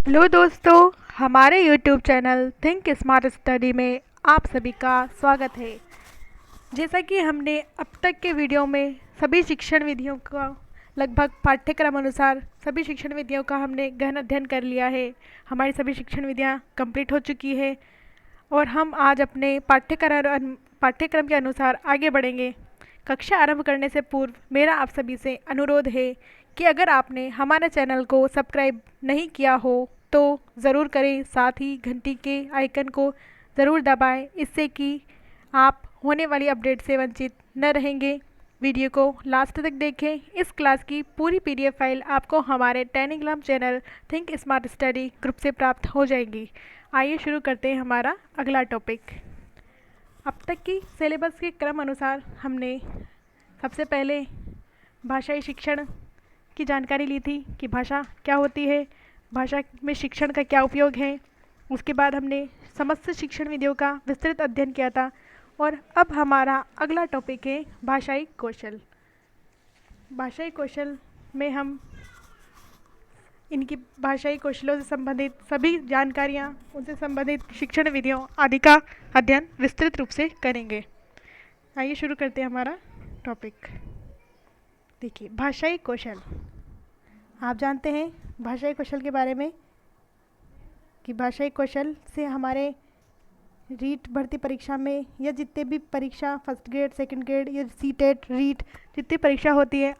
Hello दोस्तों, हमारे YouTube channel think smart study में आप सभी का स्वागत है। जैसा कि हमने अब तक के वीडियो में सभी शिक्षण विधियों का लगभग पाठ्यक्रम अनुसार सभी शिक्षण विधियों का हमने गहन अध्ययन कर लिया है। हमारी सभी शिक्षण विधियां कंप्लीट हो चुकी है और हम आज अपने पाठ्यक्रम के अनुसार आगे बढ़ेंगे। कक्षा आरंभ करने से पूर्व मेरा आप सभी से अनुरोध है कि अगर आपने हमारे चैनल को सब्सक्राइब नहीं किया हो तो ज़रूर करें, साथ ही घंटी के आइकन को ज़रूर दबाएं, इससे कि आप होने वाली अपडेट से वंचित न रहेंगे। वीडियो को लास्ट तक देखें। इस क्लास की पूरी पीडीएफ फाइल आपको हमारे Telegram channel think smart study group से प्राप्त हो जाएगी। आइए शुरू करते हैं हमारा अगला टॉपिक। अब तक की सिलेबस के क्रम अनुसार हमने सबसे पहले भाषाई शिक्षण की जानकारी ली थी कि भाषा क्या होती है, भाषा में शिक्षण का क्या उपयोग है। उसके बाद हमने समस्त शिक्षण विधियों का विस्तृत अध्ययन किया था और अब हमारा अगला टॉपिक है भाषाई कौशल। भाषाई कौशल में हम इनकी भाषाई कौशलों से संबंधित सभी जानकारियाँ, उनसे संबंधित शिक्षण विधियों आदि का अध्ययन विस्तृत रूप से करेंगे। आइए शुरू करते हैं हमारा टॉपिक। देखिए, भाषाई कौशल। आप जानते हैं भाषाई कौशल के बारे में कि भाषाई कौशल से हमारे रीट भर्ती परीक्षा में या जितने भी परीक्षा फर्स्ट ग्रेड, सेकंड ग्रेड या सीटेट, रीट जितनी परीक्षा होती है,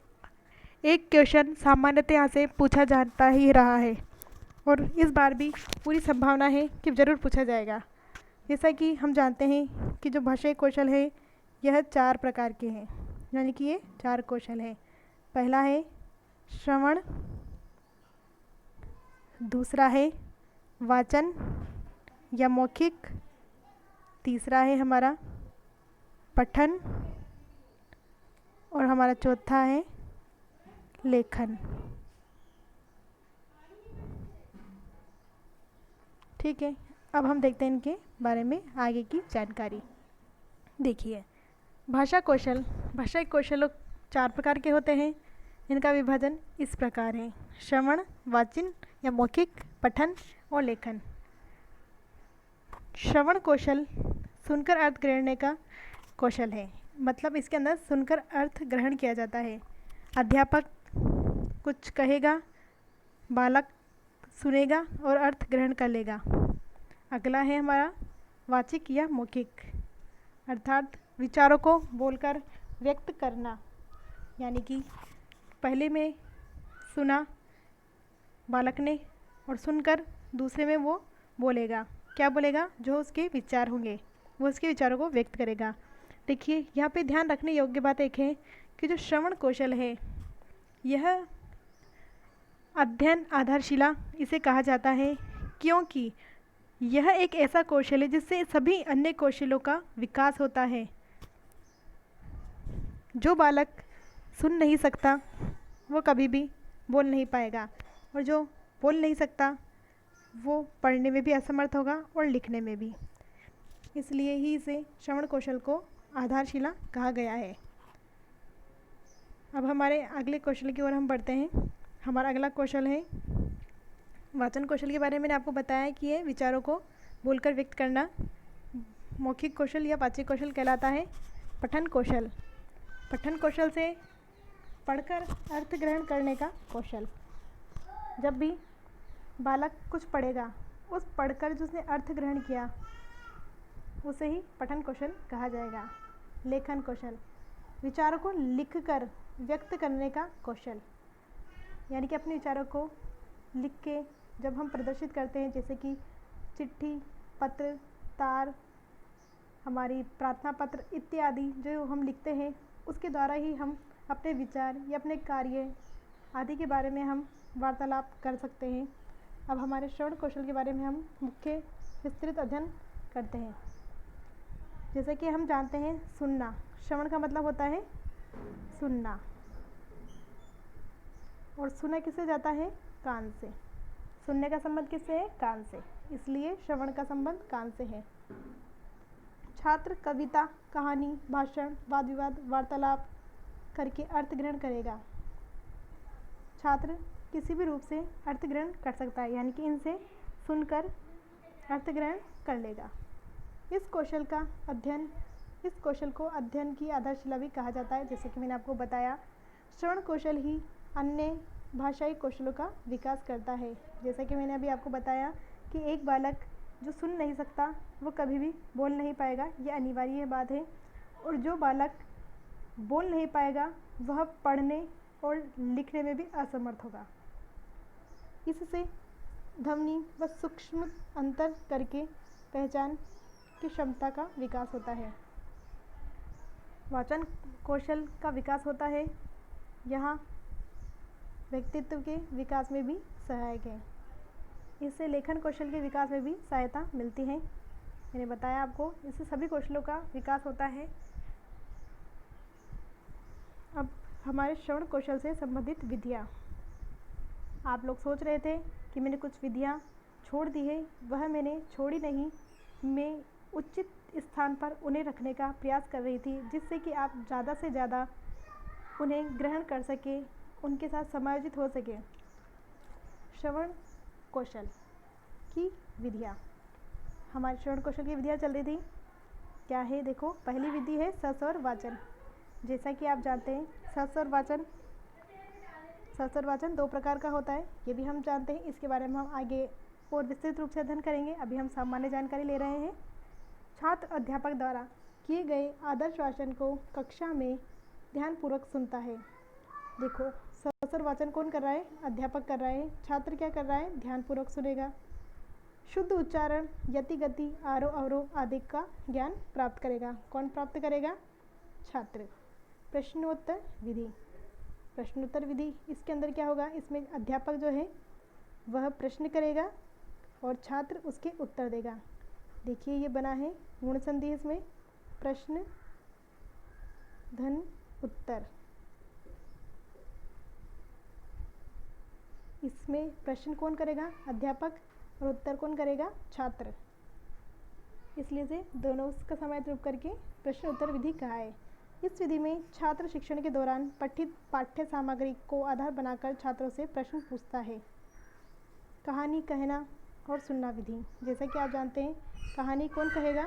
एक क्वेश्चन सामान्यतः यहाँ से पूछा जाता ही रहा है और इस बार भी पूरी संभावना है कि ज़रूर पूछा जाएगा। जैसा कि हम जानते हैं कि जो भाषाई कौशल है यह 4 प्रकार के हैं, यानी कि ये 4 कौशल हैं। पहला है श्रवण, दूसरा है वाचन या मौखिक, तीसरा है हमारा पठन और हमारा चौथा है लेखन। ठीक है, अब हम देखते हैं इनके बारे में आगे की जानकारी। देखिए, भाषाई कौशल 4 प्रकार के होते हैं। इनका विभाजन इस प्रकार है: श्रवण, वाचन या मौखिक, पठन और लेखन। श्रवण कौशल सुनकर अर्थ ग्रहण का कौशल है, मतलब इसके अंदर सुनकर अर्थ ग्रहण किया जाता है। अध्यापक कुछ कहेगा, बालक सुनेगा और अर्थ ग्रहण कर लेगा। अगला है हमारा वाचिक या मौखिक, अर्थात विचारों को बोलकर व्यक्त करना, यानी कि पहले में सुना बालक ने और सुनकर दूसरे में वो बोलेगा। क्या बोलेगा? जो उसके विचार होंगे वो उसके विचारों को व्यक्त करेगा। देखिए, यहाँ पे ध्यान रखने योग्य बात एक है कि जो श्रवण कौशल है यह अध्ययन आधारशिला इसे कहा जाता है, क्योंकि यह एक ऐसा कौशल है जिससे सभी अन्य कौशलों का विकास होता है। जो बालक सुन नहीं सकता वो कभी भी बोल नहीं पाएगा और जो बोल नहीं सकता वो पढ़ने में भी असमर्थ होगा और लिखने में भी। इसलिए ही इसे श्रवण कौशल को आधारशिला कहा गया है। अब हमारे अगले कौशल की ओर हम बढ़ते हैं। हमारा अगला कौशल है वाचन कौशल। के बारे में मैंने आपको बताया कि ये विचारों को बोलकर व्यक्त करना मौखिक कौशल या वाचिक कौशल कहलाता है। पठन कौशल, पठन कौशल से पढ़कर अर्थ ग्रहण करने का कौशल। जब भी बालक कुछ पढ़ेगा, उस पढ़कर जो उसने अर्थ ग्रहण किया उसे ही पठन कौशल कहा जाएगा। लेखन कौशल, विचारों को लिखकर व्यक्त करने का कौशल, यानी कि अपने विचारों को लिख के जब हम प्रदर्शित करते हैं, जैसे कि चिट्ठी, पत्र, तार, हमारी प्रार्थना पत्र इत्यादि जो हम लिखते हैं, उसके द्वारा ही हम अपने विचार या अपने कार्य आदि के बारे में हम वार्तालाप कर सकते हैं। अब हमारे श्रवण कौशल के बारे में हम मुख्य विस्तृत अध्ययन करते हैं। जैसे कि हम जानते हैं सुनना, श्रवण का मतलब होता है सुनना, और सुना किससे जाता है? कान से। सुनने का संबंध किससे है? कान से, इसलिए श्रवण का संबंध कान से है। छात्र कविता, कहानी, भाषण, वाद विवाद, वार्तालाप करके अर्थ ग्रहण करेगा। छात्र किसी भी रूप से अर्थ ग्रहण कर सकता है, यानी कि इनसे सुनकर अर्थ ग्रहण कर लेगा। इस कौशल को अध्ययन की आधारशिला भी कहा जाता है। जैसे कि मैंने आपको बताया, श्रवण कौशल ही अन्य भाषाई कौशलों का विकास करता है। जैसा कि मैंने अभी आपको बताया कि एक बालक जो सुन नहीं सकता वो कभी भी बोल नहीं पाएगा, ये अनिवार्य बात है। और जो बालक बोल नहीं पाएगा वह पढ़ने और लिखने में भी असमर्थ होगा। इससे ध्वनि व सूक्ष्म अंतर करके पहचान की क्षमता का विकास होता है। वाचन कौशल का विकास होता है, यहाँ व्यक्तित्व के विकास में भी सहायक है। इससे लेखन कौशल के विकास में भी सहायता मिलती है। मैंने बताया आपको, इससे सभी कौशलों का विकास होता है। अब हमारे श्रवण कौशल से संबंधित विधियाँ। आप लोग सोच रहे थे कि मैंने कुछ विधियाँ छोड़ दी है, वह मैंने छोड़ी नहीं, मैं उचित स्थान पर उन्हें रखने का प्रयास कर रही थी, जिससे कि आप ज़्यादा से ज़्यादा उन्हें ग्रहण कर सके, उनके साथ समायोजित हो सके। श्रवण कौशल की विधियाँ, हमारे श्रवण कौशल की विधियाँ चल रही थी। क्या है, देखो, पहली विधि है सस्वर वाचन। जैसा कि आप जानते हैं, सस्वर वाचन 2 प्रकार का होता है, ये भी हम जानते हैं। इसके बारे में हम आगे और विस्तृत रूप से अध्ययन करेंगे। अभी हम सामान्य जानकारी ले रहे हैं। छात्र अध्यापक द्वारा किए गए आदर्श वाचन को कक्षा में ध्यानपूर्वक सुनता है। देखो, सस्वर वाचन कौन कर रहा है? अध्यापक कर रहा है। छात्र क्या कर रहा है? ध्यानपूर्वक सुनेगा। शुद्ध उच्चारण, यति गति, आरोह अवरोह आदि का ज्ञान प्राप्त करेगा। कौन प्राप्त करेगा? छात्र। प्रश्नोत्तर विधि, इसके अंदर क्या होगा? इसमें अध्यापक जो है वह प्रश्न करेगा और छात्र उसके उत्तर देगा। देखिए, ये बना है गुण संधि, इसमें प्रश्न धन उत्तर। इसमें प्रश्न कौन करेगा? अध्यापक। और उत्तर कौन करेगा? छात्र। इसलिए से दोनों का समाहित रूप करके प्रश्न उत्तर विधि कहा है। इस विधि में छात्र शिक्षण के दौरान पठित पाठ्य सामग्री को आधार बनाकर छात्रों से प्रश्न पूछता है। कहानी कहना और सुनना विधि। जैसा कि आप जानते हैं, कहानी कौन कहेगा?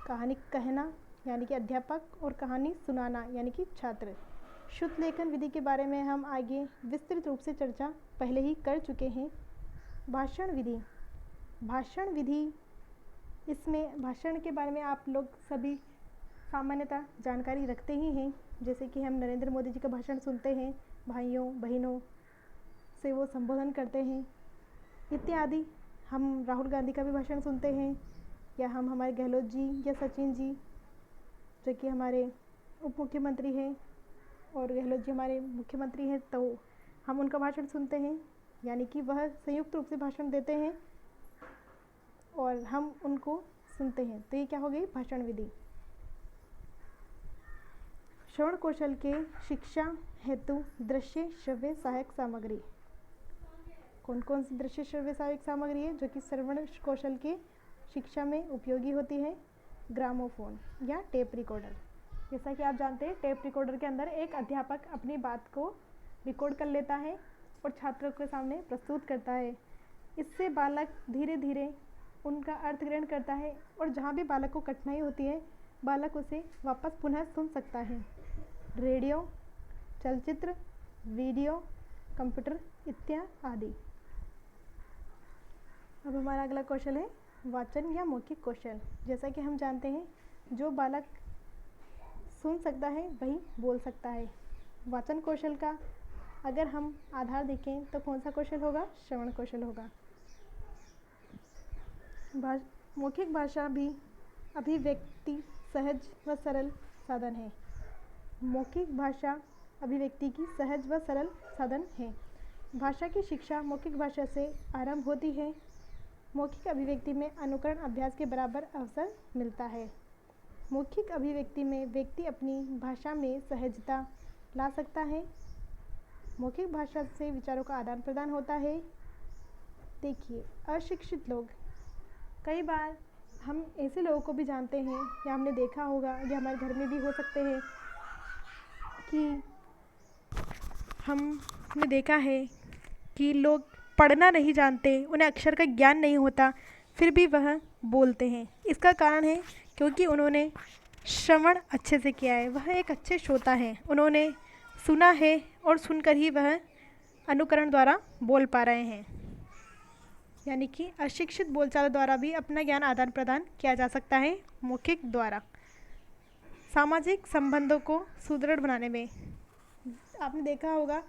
कहानी कहना यानी कि अध्यापक, और कहानी सुनाना यानी कि छात्र। शुद्ध लेखन विधि के बारे में हम आगे विस्तृत रूप से चर्चा पहले ही कर चुके हैं। भाषण विधि, इसमें भाषण के बारे में आप लोग सभी सामान्यतः जानकारी रखते ही हैं। जैसे कि हम नरेंद्र मोदी जी का भाषण सुनते हैं, भाइयों बहनों से वो संबोधन करते हैं इत्यादि। हम राहुल गांधी का भी भाषण सुनते हैं, या हम हमारे गहलोत जी या सचिन जी, जो कि हमारे उप मुख्यमंत्री हैं, और गहलोत जी हमारे मुख्यमंत्री हैं, तो हम उनका भाषण सुनते हैं। यानी कि वह संयुक्त रूप से भाषण देते हैं और हम उनको सुनते हैं। तो ये क्या हो गई? भाषण विधि। श्रवण कौशल के शिक्षा हेतु दृश्य श्रव्य सहायक सामग्री। कौन कौन सी दृश्य श्रव्य सहायक सामग्री है जो कि श्रवण कौशल के शिक्षा में उपयोगी होती है? ग्रामोफोन या टेप रिकॉर्डर। जैसा कि आप जानते हैं, टेप रिकॉर्डर के अंदर एक अध्यापक अपनी बात को रिकॉर्ड कर लेता है और छात्रों के सामने प्रस्तुत करता है। इससे बालक धीरे धीरे उनका अर्थ ग्रहण करता है, और जहाँ भी बालक को कठिनाई होती है बालक उसे वापस पुनः सुन सकता है। रेडियो, चलचित्र, वीडियो, कंप्यूटर इत्यादि। अब हमारा अगला कौशल है वाचन या मौखिक कौशल। जैसा कि हम जानते हैं, जो बालक सुन सकता है वही बोल सकता है। वाचन कौशल का अगर हम आधार देखें तो कौन सा कौशल होगा? श्रवण कौशल होगा। मौखिक भाषा भी अभिव्यक्ति सहज व सरल साधन है। मौखिक भाषा अभिव्यक्ति की सहज व सरल साधन है। भाषा की शिक्षा मौखिक भाषा से आरंभ होती है। मौखिक अभिव्यक्ति में अनुकरण अभ्यास के बराबर अवसर मिलता है। मौखिक अभिव्यक्ति में व्यक्ति अपनी भाषा में सहजता ला सकता है। मौखिक भाषा से विचारों का आदान प्रदान होता है। देखिए, अशिक्षित लोग, कई बार हम ऐसे लोगों को भी जानते हैं या हमने देखा होगा, या हमारे घर में भी हो सकते हैं कि हमने देखा है कि लोग पढ़ना नहीं जानते, उन्हें अक्षर का ज्ञान नहीं होता, फिर भी वह बोलते हैं। इसका कारण है क्योंकि उन्होंने श्रवण अच्छे से किया है, वह एक अच्छे श्रोता हैं, उन्होंने सुना है और सुनकर ही वह अनुकरण द्वारा बोल पा रहे हैं। यानी कि अशिक्षित बोलचाल द्वारा भी अपना ज्ञान आदान प्रदान किया जा सकता है मौखिक द्वारा। सामाजिक संबंधों को सुदृढ़ बनाने में आपने देखा होगा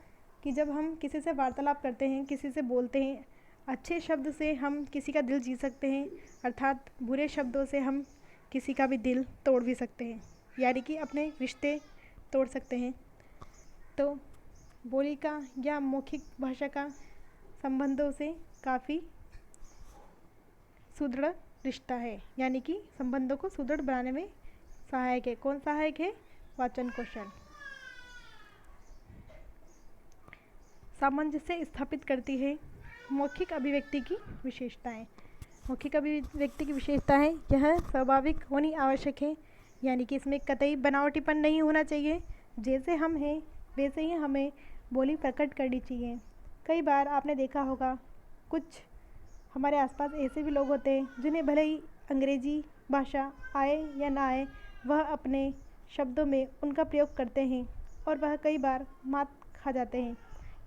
कि जब हम किसी से वार्तालाप करते हैं, किसी से बोलते हैं, अच्छे शब्द से हम किसी का दिल जीत सकते हैं, अर्थात बुरे शब्दों से हम किसी का भी दिल तोड़ भी सकते हैं, यानी कि अपने रिश्ते तोड़ सकते हैं। तो बोली का या मौखिक भाषा का संबंधों से काफ़ी सुदृढ़ रिश्ता है, यानी कि संबंधों को सुदृढ़ बनाने में सहायक है। कौन सहायक है? वाचन कौशल। सामंजस्य स्थापित करती है मौखिक अभिव्यक्ति की विशेषताएं। मौखिक अभिव्यक्ति की विशेषताएं यह स्वाभाविक होनी आवश्यक है, यानी कि इसमें कतई बनावटीपन नहीं होना चाहिए। जैसे हम हैं वैसे ही हमें बोली प्रकट करनी चाहिए। कई बार आपने देखा होगा कुछ हमारे आसपास ऐसे भी लोग होते हैं जिन्हें भले ही अंग्रेजी भाषा आए या ना आए, वह अपने शब्दों में उनका प्रयोग करते हैं और वह कई बार मात खा जाते हैं।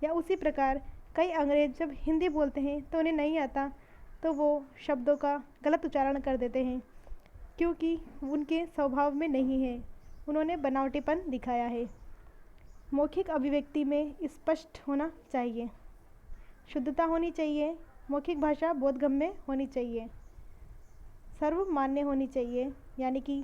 या उसी प्रकार कई अंग्रेज जब हिंदी बोलते हैं तो उन्हें नहीं आता, तो वो शब्दों का गलत उच्चारण कर देते हैं क्योंकि उनके स्वभाव में नहीं है, उन्होंने बनावटीपन दिखाया है। मौखिक अभिव्यक्ति में स्पष्ट होना चाहिए, शुद्धता होनी चाहिए, मौखिक भाषा बोधगम्य होनी चाहिए, सर्वमान्य होनी चाहिए, यानी कि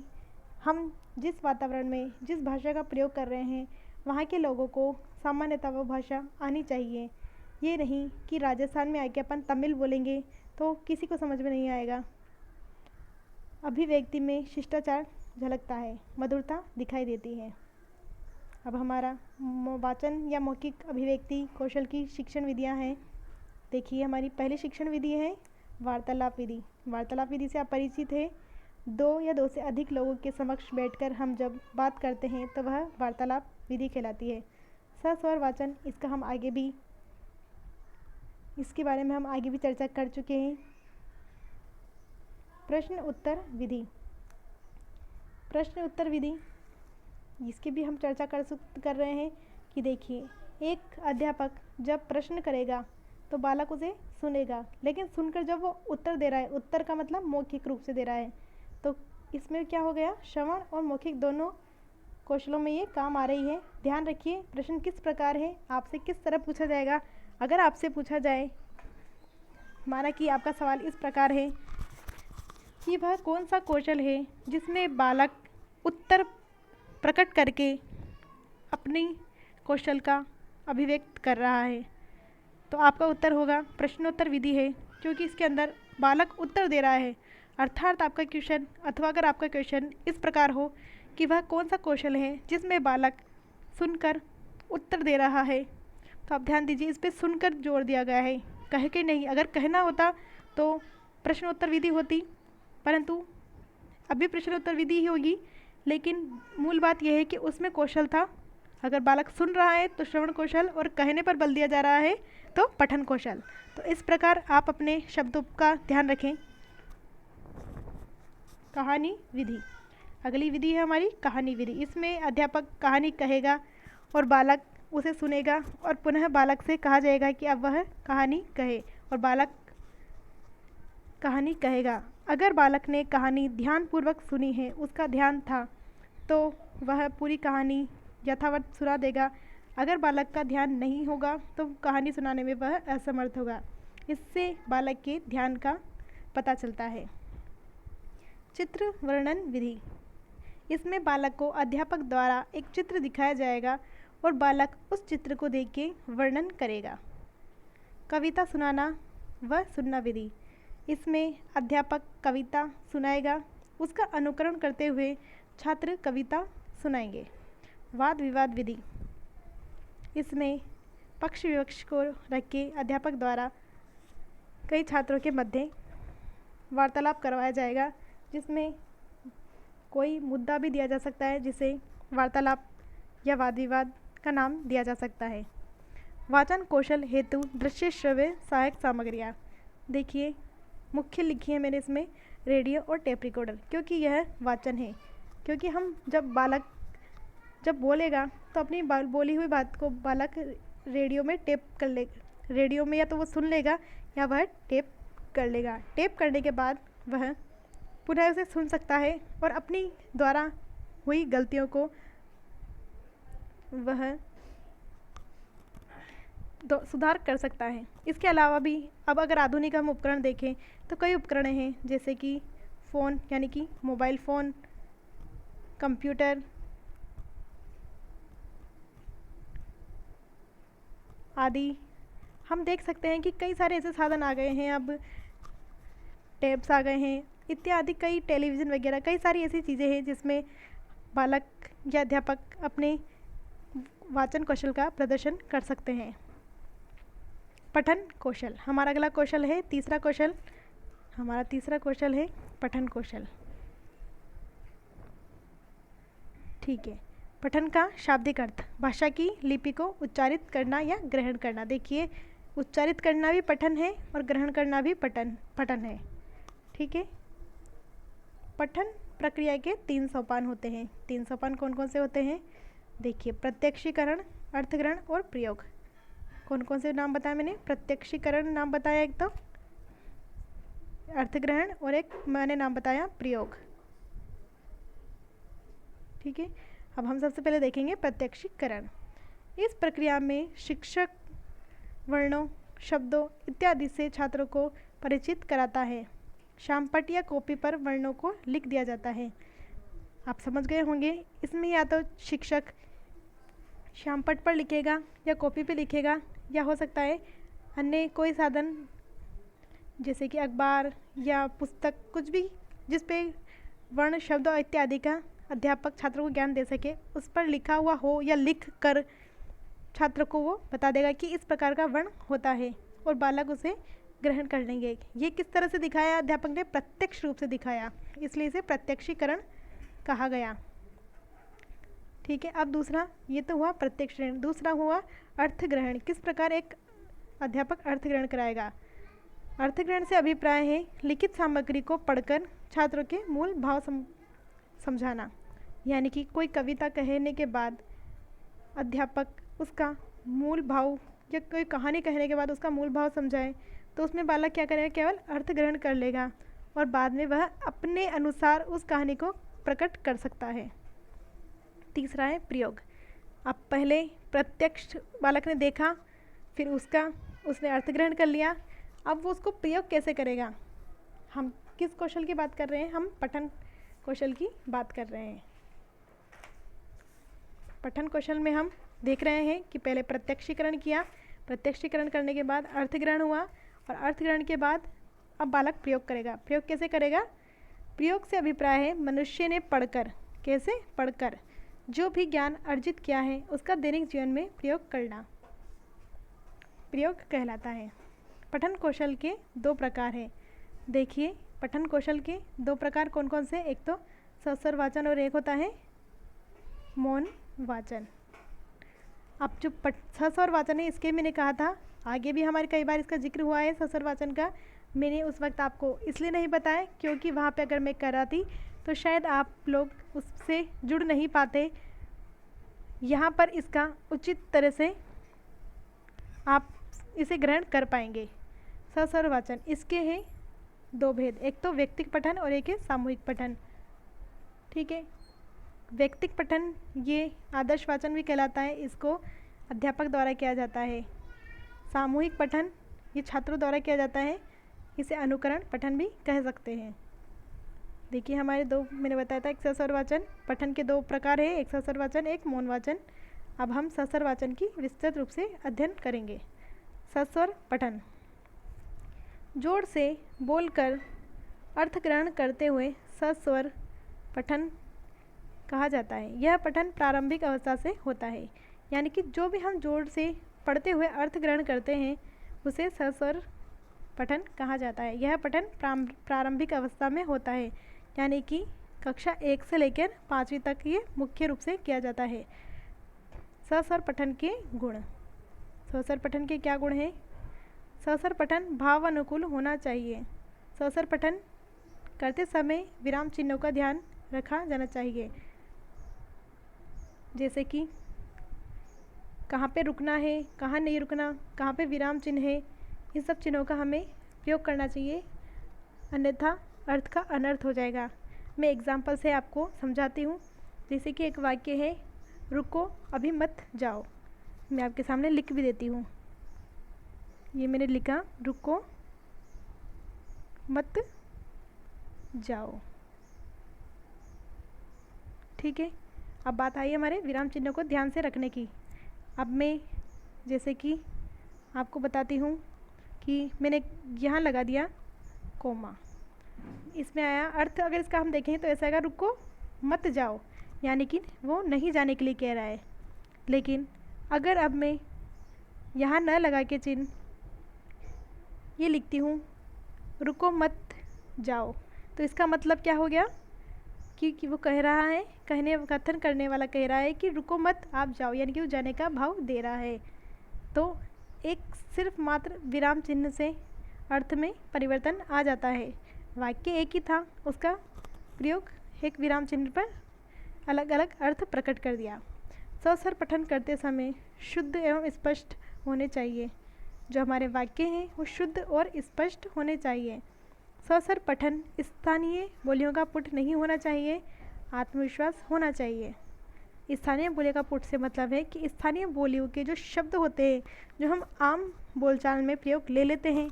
हम जिस वातावरण में जिस भाषा का प्रयोग कर रहे हैं वहाँ के लोगों को सामान्यतः वो भाषा आनी चाहिए। ये नहीं कि राजस्थान में आके अपन तमिल बोलेंगे तो किसी को समझ में नहीं आएगा। अभिव्यक्ति में शिष्टाचार झलकता है, मधुरता दिखाई देती है। अब हमारा वाचन या मौखिक अभिव्यक्ति कौशल की शिक्षण विधियाँ हैं। देखिए, हमारी पहली शिक्षण विधि है वार्तालाप विधि। वार्तालाप विधि से आप परिचित हैं। दो या दो से अधिक लोगों के समक्ष बैठकर हम जब बात करते हैं तो वह वार्तालाप विधि कहलाती है। सस्वर वाचन, इसके बारे में हम आगे भी चर्चा कर चुके हैं। प्रश्न उत्तर विधि। प्रश्न उत्तर विधि इसकी भी हम चर्चा कर रहे हैं कि देखिए, एक अध्यापक जब प्रश्न करेगा तो बालक उसे सुनेगा, लेकिन सुनकर जब वो उत्तर दे रहा है, उत्तर का मतलब मौखिक रूप से दे रहा है, तो इसमें क्या हो गया, श्रवण और मौखिक दोनों कौशलों में ये काम आ रही है। ध्यान रखिए, प्रश्न किस प्रकार है, आपसे किस तरह पूछा जाएगा। अगर आपसे पूछा जाए, माना कि आपका सवाल इस प्रकार है कि वह कौन सा कौशल है जिसमें बालक उत्तर प्रकट करके अपनी कौशल का अभिव्यक्त कर रहा है, तो आपका उत्तर होगा प्रश्नोत्तर विधि है, क्योंकि इसके अंदर बालक उत्तर दे रहा है। अर्थात आपका क्वेश्चन, अथवा अगर आपका क्वेश्चन इस प्रकार हो कि वह कौन सा कौशल है जिसमें बालक सुनकर उत्तर दे रहा है, तो आप ध्यान दीजिए, इस पर सुनकर जोर दिया गया है, कह के नहीं। अगर कहना होता तो प्रश्नोत्तर विधि होती, परंतु अभी प्रश्नोत्तर विधि ही होगी, लेकिन मूल बात यह है कि उसमें कौशल था। अगर बालक सुन रहा है तो श्रवण कौशल, और कहने पर बल दिया जा रहा है तो पठन कौशल। तो इस प्रकार आप अपने शब्दों का ध्यान रखें। कहानी विधि, अगली विधि है हमारी कहानी विधि। इसमें अध्यापक कहानी कहेगा और बालक उसे सुनेगा, और पुनः बालक से कहा जाएगा कि अब वह कहानी कहे, और बालक कहानी कहेगा। अगर बालक ने कहानी ध्यानपूर्वक सुनी है, उसका ध्यान था, तो वह पूरी कहानी यथावत सुना देगा। अगर बालक का ध्यान नहीं होगा तो कहानी सुनाने में वह असमर्थ होगा। इससे बालक के ध्यान का पता चलता है। चित्र वर्णन विधि, इसमें बालक को अध्यापक द्वारा एक चित्र दिखाया जाएगा और बालक उस चित्र को देख के वर्णन करेगा। कविता सुनाना व सुनना विधि, इसमें अध्यापक कविता सुनाएगा, उसका अनुकरण करते हुए छात्र कविता सुनाएंगे। वाद विवाद विधि, इसमें पक्ष विपक्ष को रख के अध्यापक द्वारा कई छात्रों के मध्य वार्तालाप करवाया जाएगा, जिसमें कोई मुद्दा भी दिया जा सकता है जिसे वार्तालाप या वाद विवाद का नाम दिया जा सकता है। वाचन कौशल हेतु दृश्य श्रव्य सहायक सामग्रियाँ। देखिए मुख्य लिखी है मैंने इसमें रेडियो और टेप रिकॉर्डर, क्योंकि यह वाचन है। क्योंकि हम जब बालक जब बोलेगा तो अपनी बोली हुई बात को बालक रेडियो में टेप कर ले, रेडियो में या तो वो सुन लेगा या वह टेप कर लेगा। टेप करने के बाद वह पुनः उसे सुन सकता है और अपनी द्वारा हुई गलतियों को वह सुधार कर सकता है। इसके अलावा भी अब अगर आधुनिक हम उपकरण देखें तो कई उपकरण हैं, जैसे कि फ़ोन यानी कि मोबाइल फ़ोन, कंप्यूटर आदि। हम देख सकते हैं कि कई सारे ऐसे साधन आ गए हैं, अब टैब्स आ गए हैं इत्यादि, कई टेलीविज़न वगैरह, कई सारी ऐसी चीज़ें हैं जिसमें बालक या अध्यापक अपने वाचन कौशल का प्रदर्शन कर सकते हैं। पठन कौशल हमारा अगला कौशल है। तीसरा कौशल है पठन कौशल। ठीक है, पठन का शाब्दिक अर्थ भाषा की लिपि को उच्चारित करना या ग्रहण करना। देखिए उच्चारित करना भी पठन है और ग्रहण करना भी पठन है। ठीक है, पठन प्रक्रिया के 3 सोपान होते हैं। 3 सोपान कौन कौन से होते हैं? देखिए प्रत्यक्षीकरण, अर्थग्रहण और प्रयोग। कौन कौन से नाम बताया मैंने? प्रत्यक्षीकरण नाम बताया एक, तो अर्थग्रहण, और एक मैंने नाम बताया प्रयोग। ठीक है, अब हम सबसे पहले देखेंगे प्रत्यक्षीकरण। इस प्रक्रिया में शिक्षक वर्णों, शब्दों इत्यादि से छात्रों को परिचित कराता है। शामपट्ट या कॉपी पर वर्णों को लिख दिया जाता है। आप समझ गए होंगे, इसमें या तो शिक्षक शामपट्ट पर लिखेगा या कॉपी पे लिखेगा, या हो सकता है अन्य कोई साधन जैसे कि अखबार या पुस्तक, कुछ भी जिस पे वर्ण, शब्द इत्यादि का अध्यापक छात्रों को ज्ञान दे सके, उस पर लिखा हुआ हो या लिख कर छात्र को वो बता देगा कि इस प्रकार का वर्ण होता है और बालक उसे ग्रहण कर लेंगे। ये किस तरह से दिखाया? अध्यापक ने प्रत्यक्ष रूप से दिखाया, इसलिए इसे प्रत्यक्षीकरण कहा गया। ठीक है, अब दूसरा, ये तो हुआ प्रत्यक्षीकरण। दूसरा हुआ अर्थग्रहण। किस प्रकार एक अध्यापक अर्थग्रहण कराएगा? अर्थग्रहण से अभिप्राय है लिखित सामग्री को पढ़कर छात्रों के मूल भाव समझाना। यानी कि कोई कविता कहने के बाद अध्यापक उसका मूल भाव, या कोई कहानी कहने के बाद उसका मूल भाव समझाए, तो उसमें बालक क्या करेगा? केवल अर्थ ग्रहण कर लेगा और बाद में वह अपने अनुसार उस कहानी को प्रकट कर सकता है। तीसरा है प्रयोग। अब पहले प्रत्यक्ष बालक ने देखा, फिर उसने अर्थ ग्रहण कर लिया, अब वो उसको प्रयोग कैसे करेगा? हम किस कौशल की बात कर रहे हैं? हम पठन कौशल की बात कर रहे हैं। पठन कौशल में हम देख रहे हैं कि पहले प्रत्यक्षीकरण किया, प्रत्यक्षीकरण करने के बाद अर्थग्रहण हुआ, और अर्थग्रहण के बाद अब बालक प्रयोग करेगा। प्रयोग कैसे करेगा? प्रयोग से अभिप्राय है मनुष्य ने पढ़कर, कैसे? पढ़कर जो भी ज्ञान अर्जित किया है उसका दैनिक जीवन में प्रयोग करना प्रयोग कहलाता है। पठन कौशल के 2 प्रकार हैं। देखिए पठन कौशल के 2 प्रकार कौन कौन से? एक तो सस्वर वाचन और एक होता है मौन वाचन। अब जो सस्वर वाचन है, इसके मैंने कहा था, आगे भी हमारे कई बार इसका जिक्र हुआ है सस्वर वाचन का। मैंने उस वक्त आपको इसलिए नहीं बताया क्योंकि वहाँ पे अगर मैं कर आती तो शायद आप लोग उससे जुड़ नहीं पाते। यहाँ पर इसका उचित तरह से आप इसे ग्रहण कर पाएंगे। सस्वर वाचन, इसके हैं 2 भेद, एक तो व्यक्तिक पठन और एक है सामूहिक पठन। ठीक है, व्यक्तिक पठन ये आदर्श वाचन भी कहलाता है, इसको अध्यापक द्वारा किया जाता है। सामूहिक पठन ये छात्रों द्वारा किया जाता है, इसे अनुकरण पठन भी कह सकते हैं। देखिए हमारे 2 मैंने बताया था, एक सस्वर वाचन। पठन के 2 प्रकार है, एक सस्वर वाचन, एक मौन वाचन। अब हम सस्वर वाचन की विस्तृत रूप से अध्ययन करेंगे। सस्वर पठन जोर से बोलकर अर्थ ग्रहण करते हुए सस्वर पठन कहा जाता है। यह पठन प्रारंभिक अवस्था से होता है, यानी कि जो भी हम जोर से पढ़ते हुए अर्थ ग्रहण करते हैं उसे सस्वर पठन कहा जाता है। यह पठन प्रारंभिक अवस्था में होता है, यानी कि कक्षा 1 से लेकर 5वीं तक ये मुख्य रूप से किया जाता है। सस्वर पठन के गुण। स्वसर पठन के क्या गुण हैं? स्वसर पठन भाव अनुकूल होना चाहिए। स्वसर पठन करते समय विराम चिन्हों का ध्यान रखा जाना चाहिए, जैसे कि कहाँ पे रुकना है, कहाँ नहीं रुकना, कहाँ पे विराम चिन्ह है, इन सब चिन्हों का हमें प्रयोग करना चाहिए, अन्यथा अर्थ का अनर्थ हो जाएगा। मैं एग्जाम्पल से आपको समझाती हूँ। जैसे कि एक वाक्य है, रुको अभी मत जाओ। मैं आपके सामने लिख भी देती हूँ। ये मैंने लिखा, रुको मत जाओ। ठीक है। अब बात आई हमारे विराम चिन्हों को ध्यान से रखने की। अब मैं जैसे कि आपको बताती हूँ कि मैंने यहाँ लगा दिया कोमा, इसमें आया अर्थ, अगर इसका हम देखें तो ऐसा आएगा, रुको मत जाओ, यानी कि वो नहीं जाने के लिए कह रहा है। लेकिन अगर अब मैं यहाँ न लगा के चिन्ह ये लिखती हूँ, रुको मत जाओ, तो इसका मतलब क्या हो गया कि वो कह रहा है, कथन करने वाला कह रहा है कि रुको मत आप जाओ, यानी कि वो जाने का भाव दे रहा है। तो एक सिर्फ मात्र विराम चिन्ह से अर्थ में परिवर्तन आ जाता है। वाक्य एक ही था, उसका प्रयोग एक विराम चिन्ह पर अलग अलग अर्थ प्रकट कर दिया। स्वसर पठन करते समय शुद्ध एवं स्पष्ट होने चाहिए। जो हमारे वाक्य हैं वो शुद्ध और स्पष्ट होने चाहिए। स्वसर पठन स्थानीय बोलियों का पुट नहीं होना चाहिए, आत्मविश्वास होना चाहिए। स्थानीय बोलियों का पुट से मतलब है कि स्थानीय बोलियों के जो शब्द होते हैं, जो हम आम बोलचाल में प्रयोग ले लेते हैं,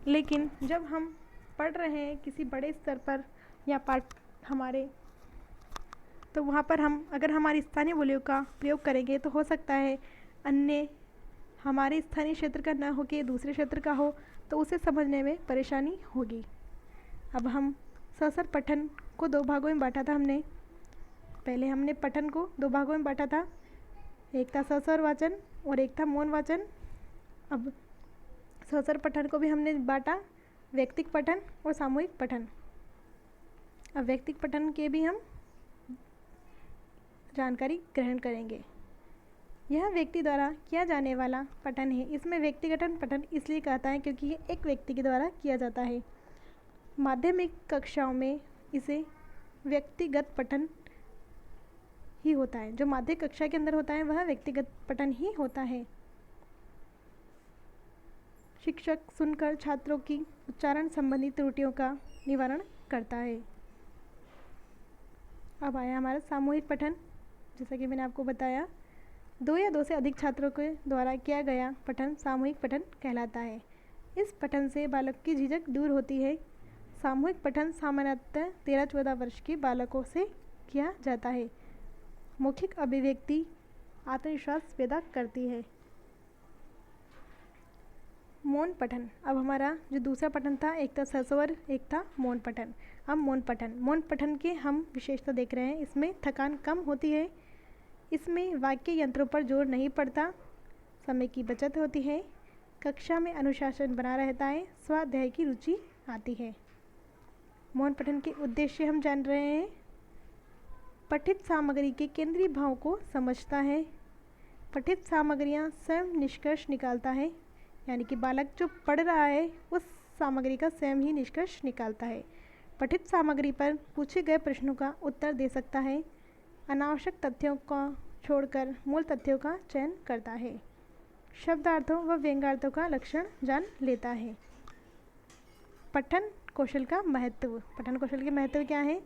लेकिन जब हम पढ़ रहे हैं किसी बड़े स्तर पर या पाठ हमारे, तो वहाँ पर हम अगर हमारी स्थानीय बोलियों का प्रयोग करेंगे तो हो सकता है अन्य हमारे स्थानीय क्षेत्र का न हो के दूसरे क्षेत्र का हो, तो उसे समझने में परेशानी होगी। अब हम स्वसर पठन को दो भागों में बांटा था हमने। पहले हमने पठन को दो भागों में बांटा था, एक था स्वस्वर वाचन और एक था मौन वाचन। अब स्वसर पठन को भी हमने बांटा व्यक्तिक पठन और सामूहिक पठन। अब व्यक्तिक पठन के भी हम जानकारी ग्रहण करेंगे। यह व्यक्ति द्वारा किया जाने वाला पठन है। इसमें व्यक्तिगत पठन इसलिए कहता है क्योंकि ये एक व्यक्ति के द्वारा किया जाता है। माध्यमिक कक्षाओं में इसे व्यक्तिगत पठन ही होता है। जो माध्यमिक कक्षा के अंदर होता है वह व्यक्तिगत पठन ही होता है। शिक्षक सुनकर छात्रों की उच्चारण संबंधी त्रुटियों का निवारण करता है। अब आया हमारा सामूहिक पठन। जैसा कि मैंने आपको बताया, दो या दो से अधिक छात्रों के द्वारा किया गया पठन सामूहिक पठन कहलाता है। इस पठन से बालक की झिझक दूर होती है। सामूहिक पठन सामान्यतः 13-14 वर्ष के बालकों से किया जाता है। मौखिक अभिव्यक्ति आत्मविश्वास पैदा करती है। मौन पठन। अब हमारा जो दूसरा पठन था, एक था सस्वर, एक था मौन पठन। अब मौन पठन के हम विशेषता देख रहे हैं। इसमें थकान कम होती है, इसमें वाक्य यंत्रों पर जोर नहीं पड़ता, समय की बचत होती है, कक्षा में अनुशासन बना रहता है, स्वाध्याय की रुचि आती है। मौन पठन के उद्देश्य हम जान रहे हैं। पठित सामग्री के केंद्रीय भाव को समझता है। पठित सामग्रियाँ स्वयं निष्कर्ष निकालता है, यानी कि बालक जो पढ़ रहा है उस सामग्री का स्वयं ही निष्कर्ष निकालता है। पठित सामग्री पर पूछे गए प्रश्नों का उत्तर दे सकता है। अनावश्यक तथ्यों को छोड़कर मूल तथ्यों का चयन करता है। शब्दार्थों व व्यंग्यार्थों का लक्षण जान लेता है। पठन कौशल का महत्व। पठन कौशल के महत्व क्या है?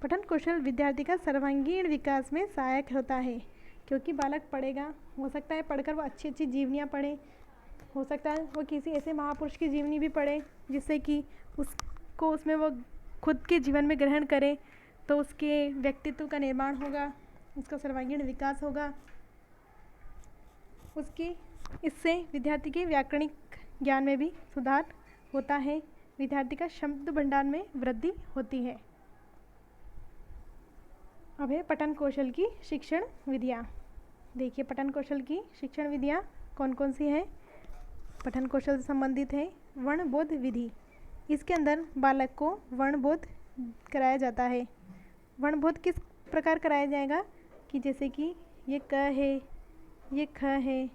पठन कौशल विद्यार्थी का सर्वांगीण विकास में सहायक होता है, क्योंकि बालक पढ़ेगा, हो सकता है पढ़कर वो अच्छी अच्छी जीवनियाँ पढ़े, हो सकता है वो किसी ऐसे महापुरुष की जीवनी भी पढ़े जिससे कि उसको उसमें वो खुद के जीवन में ग्रहण करे, तो उसके व्यक्तित्व का निर्माण होगा, उसका सर्वांगीण विकास होगा। उसकी इससे विद्यार्थी के व्याकरणिक ज्ञान में भी सुधार होता है। विद्यार्थी का शब्द भंडार में वृद्धि होती है। अब है पठन कौशल की शिक्षण विधियाँ। देखिए पठन कौशल की शिक्षण विधियाँ कौन कौन सी हैं। पठन कौशल से संबंधित है वर्णबोध विधि। इसके अंदर बालक को वर्णबोध कराया जाता है। वर्णबोध किस प्रकार कराया जाएगा कि जैसे कि ये क है, ये ख है,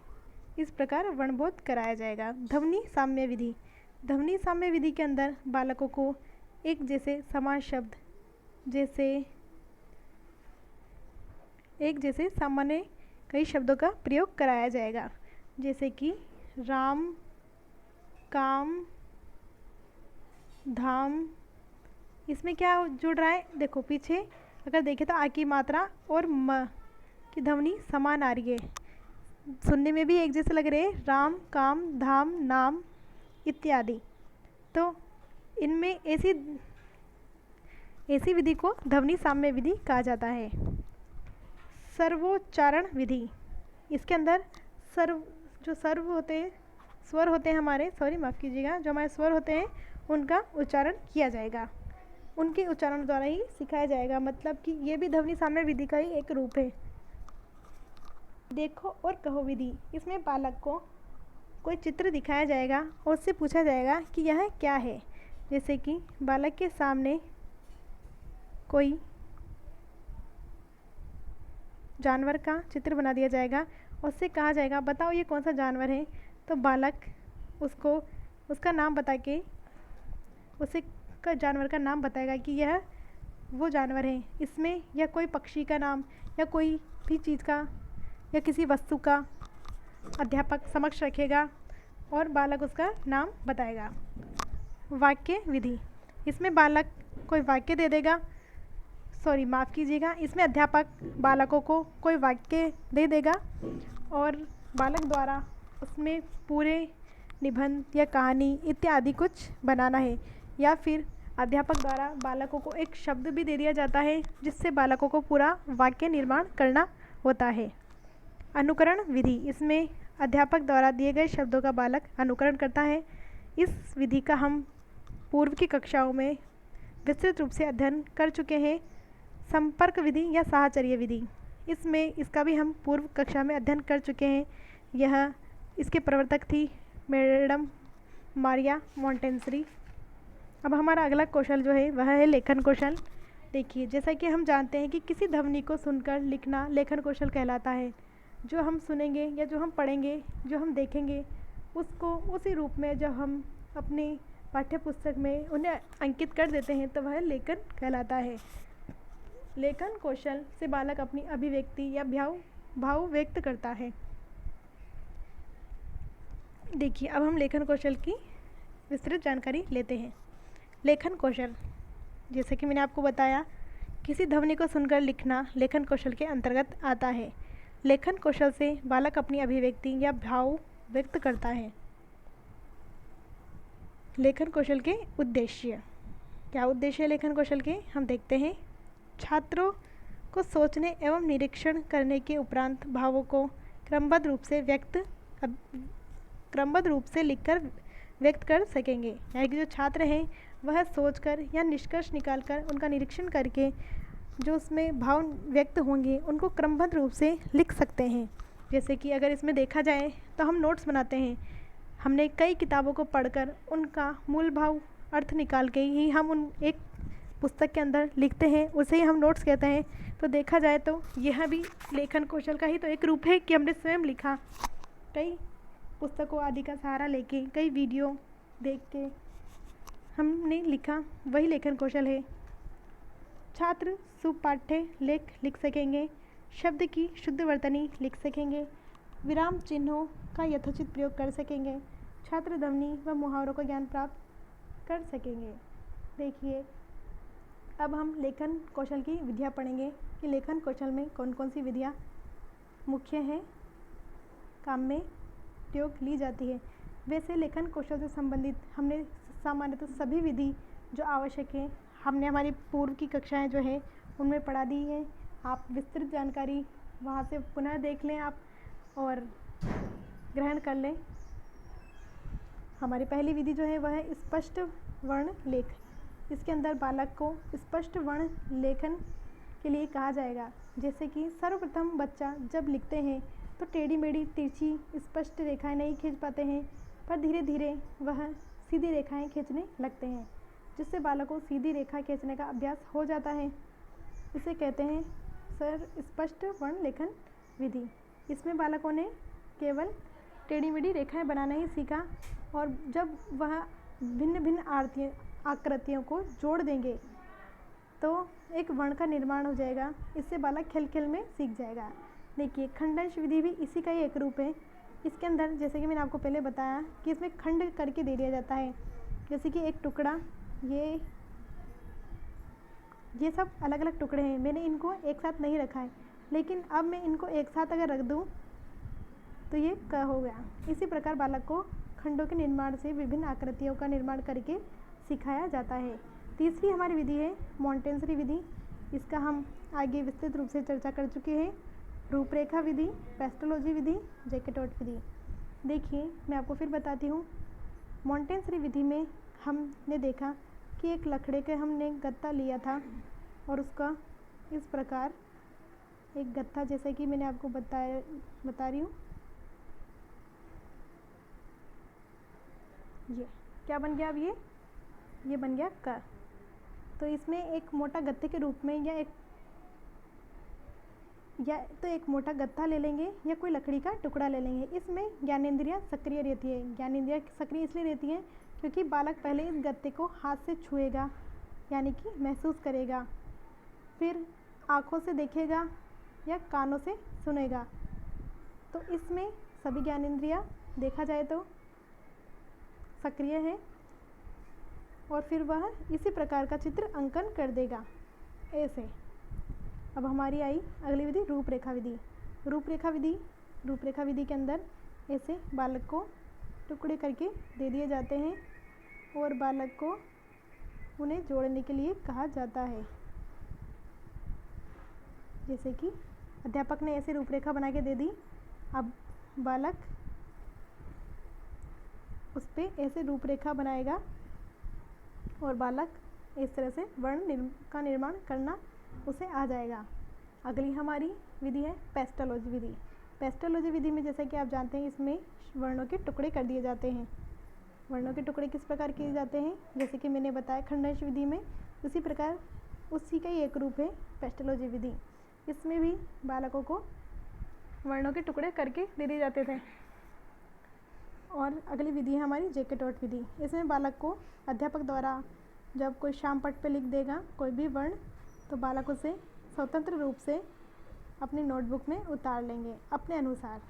इस प्रकार वर्णबोध कराया जाएगा। ध्वनि साम्य विधि। ध्वनि साम्य विधि के अंदर बालकों को एक जैसे समान शब्द एक जैसे सामान्य कई शब्दों का प्रयोग कराया जाएगा, जैसे कि राम, काम, धाम। इसमें क्या जुड़ रहा है, देखो पीछे अगर देखें तो आ की मात्रा और म की ध्वनि समान आ रही है, सुनने में भी एक जैसे लग रहे हैं, राम, काम, धाम, नाम इत्यादि। तो इनमें ऐसी विधि को ध्वनि साम्य विधि कहा जाता है। सर्वोच्चारण विधि। इसके अंदर स्वर होते हैं हमारे, माफ़ कीजिएगा, जो हमारे स्वर होते हैं उनका उच्चारण किया जाएगा, उनके उच्चारण द्वारा ही सिखाया जाएगा। मतलब कि ये भी ध्वनि साम्य विधि का ही एक रूप है। देखो और कहो विधि। इसमें बालक को कोई चित्र दिखाया जाएगा और उससे पूछा जाएगा कि यह क्या है। जैसे कि बालक के सामने कोई जानवर का चित्र बना दिया जाएगा और उससे कहा जाएगा बताओ ये कौन सा जानवर है। तो बालक उसको उसका नाम बता के उसे जानवर का नाम बताएगा कि यह वो जानवर है। इसमें या कोई पक्षी का नाम या कोई भी चीज़ का या किसी वस्तु का अध्यापक समक्ष रखेगा और बालक उसका नाम बताएगा। वाक्य विधि। इसमें बालक कोई वाक्य दे देगा, माफ़ कीजिएगा, इसमें अध्यापक बालकों को कोई वाक्य दे देगा और बालक द्वारा उसमें पूरे निबंध या कहानी इत्यादि कुछ बनाना है, या फिर अध्यापक द्वारा बालकों को एक शब्द भी दे दिया जाता है जिससे बालकों को पूरा वाक्य निर्माण करना होता है। अनुकरण विधि। इसमें अध्यापक द्वारा दिए गए शब्दों का बालक अनुकरण करता है। इस विधि का हम पूर्व की कक्षाओं में विस्तृत रूप से अध्ययन कर चुके हैं। संपर्क विधि या साहचर्य विधि, इसका भी हम पूर्व कक्षा में अध्ययन कर चुके हैं। इसके प्रवर्तक थी मैडम मारिया मोंटेसरी। अब हमारा अगला कौशल जो है वह है लेखन कौशल। देखिए, जैसा कि हम जानते हैं कि किसी ध्वनि को सुनकर लिखना लेखन कौशल कहलाता है। जो हम सुनेंगे या जो हम पढ़ेंगे, जो हम देखेंगे, उसको उसी रूप में जब हम अपनी पाठ्य पुस्तक में उन्हें अंकित कर देते हैं तो वह लेखन कहलाता है। लेखन कौशल से बालक अपनी अभिव्यक्ति या भाव व्यक्त करता है। देखिए, अब हम लेखन कौशल की विस्तृत जानकारी लेते हैं। लेखन कौशल, जैसे कि मैंने आपको बताया, किसी ध्वनि को सुनकर लिखना लेखन कौशल के अंतर्गत आता है। लेखन कौशल से बालक अपनी अभिव्यक्ति या भाव व्यक्त करता है। लेखन कौशल के उद्देश्य, क्या उद्देश्य है लेखन कौशल के, हम देखते हैं। छात्रों को सोचने एवं निरीक्षण करने के उपरांत भावों को क्रमबद्ध रूप से लिखकर व्यक्त कर सकेंगे। यानी कि जो छात्र हैं वह सोचकर या निष्कर्ष निकालकर उनका निरीक्षण करके जो उसमें भाव व्यक्त होंगे उनको क्रमबद्ध रूप से लिख सकते हैं। जैसे कि अगर इसमें देखा जाए तो हम नोट्स बनाते हैं। हमने कई किताबों को पढ़कर उनका मूल भाव अर्थ निकाल के ही हम उन एक पुस्तक के अंदर लिखते हैं, उसे ही हम नोट्स कहते हैं। तो देखा जाए तो यह भी लेखन कौशल का ही तो एक रूप है कि हमने स्वयं लिखा, कई पुस्तकों आदि का सहारा लेके, कई वीडियो देख के हमने लिखा, वही लेखन कौशल है। छात्र सुपाठ्य लेख लिख सकेंगे, शब्द की शुद्ध वर्तनी लिख सकेंगे, विराम चिन्हों का यथोचित प्रयोग कर सकेंगे, छात्र ध्वनि व मुहावरों का ज्ञान प्राप्त कर सकेंगे। देखिए, अब हम लेखन कौशल की विधियाँ पढ़ेंगे कि लेखन कौशल में कौन कौन सी विधियाँ मुख्य हैं, काम में प्रयोग ली जाती है। वैसे लेखन कौशल से संबंधित हमने सामान्यतः सभी विधि जो आवश्यक है हमने हमारी पूर्व की कक्षाएं जो है उनमें पढ़ा दी है। आप विस्तृत जानकारी वहाँ से पुनः देख लें आप और ग्रहण कर लें। हमारी पहली विधि जो है वह है स्पष्ट वर्ण लेख। इसके अंदर बालक को स्पष्ट वर्ण लेखन के लिए कहा जाएगा। जैसे कि सर्वप्रथम बच्चा जब लिखते हैं तो टेढ़ी मेढ़ी तिरछी स्पष्ट रेखाएं नहीं खींच पाते हैं, पर धीरे धीरे वह सीधी रेखाएं खींचने लगते हैं, जिससे बालक को सीधी रेखा खींचने का अभ्यास हो जाता है। इसे कहते हैं स्पष्ट वर्ण लेखन विधि। इसमें बालकों ने केवल टेढ़ी मेढ़ी रेखाएं बनाना ही सीखा। और जब वह भिन्न भिन्न आकृतियों को जोड़ देंगे तो एक वर्ण का निर्माण हो जाएगा। इससे बालक खेल खेल में सीख जाएगा। देखिए, खंडांश विधि भी इसी का ही एक रूप है। इसके अंदर जैसे कि मैंने आपको पहले बताया कि इसमें खंड करके दे दिया जाता है। जैसे कि एक टुकड़ा, ये सब अलग अलग टुकड़े हैं, मैंने इनको एक साथ नहीं रखा है, लेकिन अब मैं इनको एक साथ अगर रख दूं तो ये क हो गया। इसी प्रकार बालक को खंडों के निर्माण से विभिन्न आकृतियों का निर्माण करके सिखाया जाता है। तीसरी हमारी विधि है मॉन्टेसरी विधि। इसका हम आगे विस्तृत रूप से चर्चा कर चुके हैं। रूपरेखा विधि, पेस्टोलॉजी विधि, जैकेटोट विधि। देखिए, मैं आपको फिर बताती हूँ। मॉन्टेसरी विधि में हमने देखा कि एक लकड़े के हमने गत्ता लिया था और उसका इस प्रकार एक गत्ता, जैसे कि मैंने आपको बता रही हूँ, ये क्या बन गया। अब ये बन गया क। तो इसमें एक मोटा गत्ते के रूप में या तो एक मोटा गत्ता ले लेंगे या कोई लकड़ी का टुकड़ा ले लेंगे। इसमें ज्ञानेंद्रियाँ सक्रिय रहती है। ज्ञानेंद्रियाँ सक्रिय इसलिए रहती हैं क्योंकि बालक पहले इस गत्ते को हाथ से छुएगा, यानी कि महसूस करेगा, फिर आँखों से देखेगा या कानों से सुनेगा। तो इसमें सभी ज्ञानेंद्रियाँ देखा जाए तो सक्रिय है और फिर वह इसी प्रकार का चित्र अंकन कर देगा, ऐसे। अब हमारी आई अगली विधि रूपरेखा विधि। रूपरेखा विधि के अंदर ऐसे बालक को टुकड़े करके दे दिए जाते हैं और बालक को उन्हें जोड़ने के लिए कहा जाता है। जैसे कि अध्यापक ने ऐसे रूपरेखा बना के दे दी, अब बालक उस पर ऐसे रूपरेखा बनाएगा और बालक इस तरह से वर्ण का निर्माण करना उसे आ जाएगा। अगली हमारी विधि है पेस्टोलॉजी विधि। पेस्टोलॉजी विधि में जैसा कि आप जानते हैं, इसमें वर्णों के टुकड़े कर दिए जाते हैं। वर्णों के टुकड़े किस प्रकार किए जाते हैं, जैसे कि मैंने बताया खंडांश विधि में, उसी प्रकार उसी का ही एक रूप है पेस्टोलॉजी विधि। इसमें भी बालकों को वर्णों के टुकड़े करके दे दिए जाते थे। और अगली विधि है हमारी जैकेटोट विधि। इसमें बालक को अध्यापक द्वारा जब कोई श्याम पट्ट पे लिख देगा कोई भी वर्ण, तो बालक उसे स्वतंत्र रूप से अपनी नोटबुक में उतार लेंगे अपने अनुसार।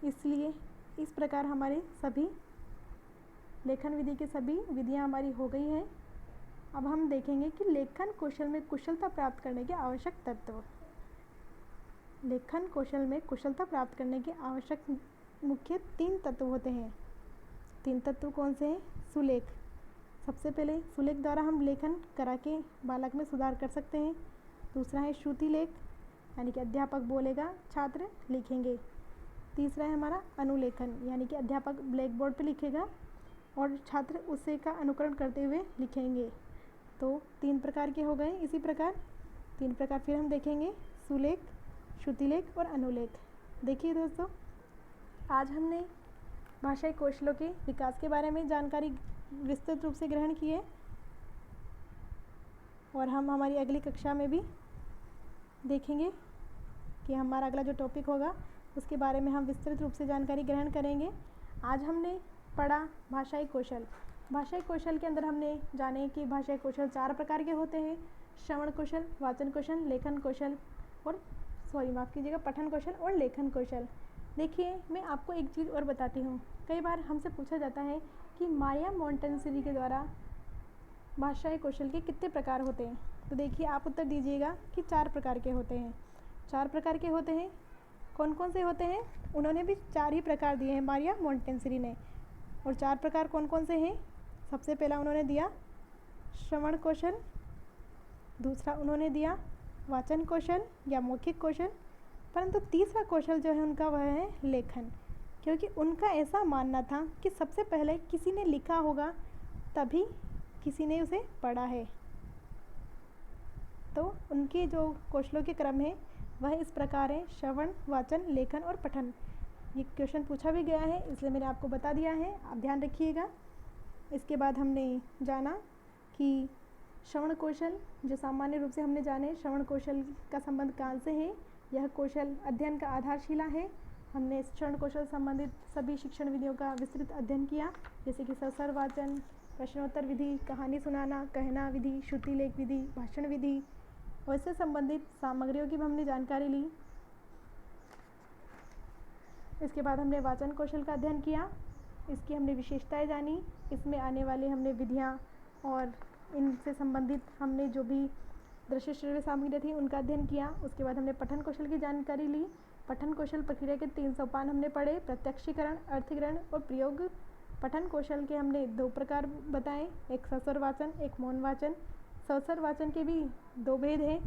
इसलिए इस प्रकार हमारे सभी लेखन विधि की सभी विधियां हमारी हो गई हैं। अब हम देखेंगे कि लेखन कौशल में कुशलता प्राप्त करने के आवश्यक तत्व। लेखन कौशल में कुशलता प्राप्त करने के आवश्यक मुख्य 3 तत्व होते हैं। 3 तत्व कौन से हैं? सुलेख। सबसे पहले सुलेख द्वारा हम लेखन करा के बालक में सुधार कर सकते हैं। दूसरा है श्रुति लेख, यानी कि अध्यापक बोलेगा, छात्र लिखेंगे। तीसरा है हमारा अनुलेखन, यानी कि अध्यापक ब्लैक बोर्ड पर लिखेगा और छात्र उसे का अनुकरण करते हुए लिखेंगे। तो 3 प्रकार के हो गए। इसी प्रकार 3 प्रकार फिर हम देखेंगे, सुलेख, श्रुतिलेख और अनुलेख। देखिए दोस्तों, आज हमने भाषाई कौशलों के विकास के बारे में जानकारी विस्तृत रूप से ग्रहण की है और हम हमारी अगली कक्षा में भी देखेंगे कि हमारा अगला जो टॉपिक होगा उसके बारे में हम विस्तृत रूप से जानकारी ग्रहण करेंगे। आज हमने पढ़ा भाषाई कौशल। भाषाई कौशल के अंदर हमने जाने कि भाषाई कौशल 4 प्रकार के होते हैं: श्रवण कौशल, वाचन कौशल, लेखन कौशल और पठन कौशल और लेखन कौशल। देखिए, मैं आपको एक चीज़ और बताती हूँ। कई बार हमसे पूछा जाता है कि मारिया मोंटेसरी के द्वारा भाषाई कौशल के कितने प्रकार होते हैं। तो देखिए, आप उत्तर दीजिएगा कि 4 प्रकार के होते हैं। 4 प्रकार के होते हैं। कौन कौन से होते हैं? उन्होंने भी 4 ही प्रकार दिए हैं मारिया मोंटेसरी ने। और 4 प्रकार कौन कौन से हैं? सबसे पहला उन्होंने दिया श्रवण कौशल, दूसरा उन्होंने दिया वाचन कौशल या मौखिक कौशल, परंतु तीसरा कौशल जो है उनका वह है लेखन, क्योंकि उनका ऐसा मानना था कि सबसे पहले किसी ने लिखा होगा तभी किसी ने उसे पढ़ा है। तो उनके जो कौशलों के क्रम है वह इस प्रकार है: श्रवण, वाचन, लेखन और पठन। ये क्वेश्चन पूछा भी गया है, इसलिए मैंने आपको बता दिया है, आप ध्यान रखिएगा। इसके बाद हमने जाना कि श्रवण कौशल, जो सामान्य रूप से हमने जाने श्रवण कौशल का संबंध काल से है। यह कौशल अध्ययन का आधारशिला है हमने श्रवण कौशल संबंधित सभी शिक्षण विधियों का विस्तृत अध्ययन किया, जैसे कि सस्वर वाचन, प्रश्नोत्तर विधि, कहानी सुनाना, कहना विधि, श्रुति लेख विधि, भाषण विधि और इससे संबंधित सामग्रियों की भी हमने जानकारी ली। इसके बाद हमने वाचन कौशल का अध्ययन किया, इसकी हमने विशेषताएं जानी, इसमें आने वाले हमने विधियाँ और इनसे संबंधित हमने जो भी दृश्य श्रव्य सामग्री थी उनका अध्ययन किया। उसके बाद हमने पठन कौशल की जानकारी ली। पठन कौशल प्रक्रिया के 3 सोपान हमने पढ़े, प्रत्यक्षीकरण, अर्थग्रहण और प्रयोग। पठन कौशल के हमने 2 प्रकार बताए, एक सस्वर वाचन, एक मौन वाचन। सस्वर वाचन के भी 2 भेद हैं,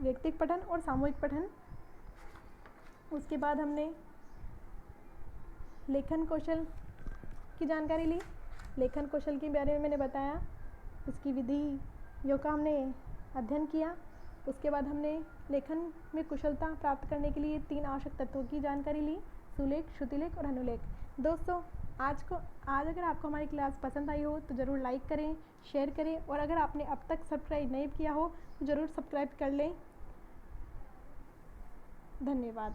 व्यक्तिक पठन और सामूहिक पठन। उसके बाद हमने लेखन कौशल की जानकारी ली। लेखन कौशल के बारे में मैंने बताया, उसकी विधियों का हमने अध्ययन किया। उसके बाद हमने लेखन में कुशलता प्राप्त करने के लिए 3 आवश्यक तत्वों की जानकारी ली, सुलेख, श्रुतिलेख और अनुलेख। दोस्तों, आज अगर आपको हमारी क्लास पसंद आई हो तो ज़रूर लाइक करें, शेयर करें और अगर आपने अब तक सब्सक्राइब नहीं किया हो तो ज़रूर सब्सक्राइब कर लें। धन्यवाद।